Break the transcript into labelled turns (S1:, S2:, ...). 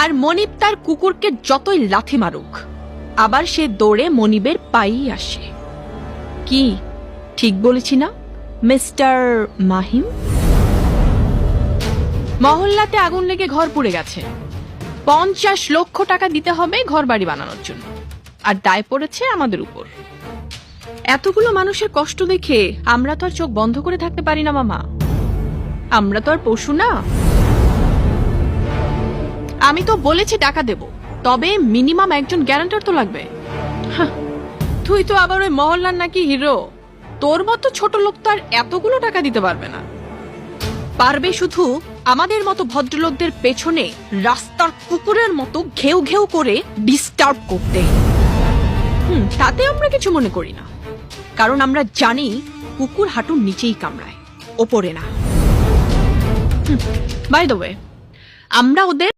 S1: আর মনিব তার কুকুরকে যতই লাথি মারুক আবার সে দৌড়ে মনিবের পায়েই আসে। কি ঠিক বলেছি না মিস্টার মাহিম? মহল্লাতে আগুন লেগে ঘর পুড়ে গেছে, 50 লক্ষ টাকা দিতে হবে ঘর বাড়ি বানানোর জন্য, আর দায় পড়েছে আমাদের উপর। এতগুলো মানুষের কষ্ট দেখে আমরা তো আর চোখ বন্ধ করে থাকতে পারি না মামা। আমরা তো আর পশু না। আমি তো বলেছি টাকা দেব, তবে মিনিমাম একজন গ্যারান্টার তো লাগবে। তুই তো আবার ওই মহল্লার নাকি হিরো, তোর মতো ছোট লোক তো আর এতগুলো টাকা দিতে পারবে না। পারবে শুধু আমাদের মতো ভদ্রলোকদের পেছনে রাস্তার কুকুরের মতো ঘেউ ঘেউ করে ডিস্টার্ব করতে। তাতে আমরা কিছু মনে করি না, কারণ আমরা জানি কুকুর হাঁটুর নিচেই কামড়ায়, ওপরে না। বাই দ্য ওয়ে, আমরা ওদের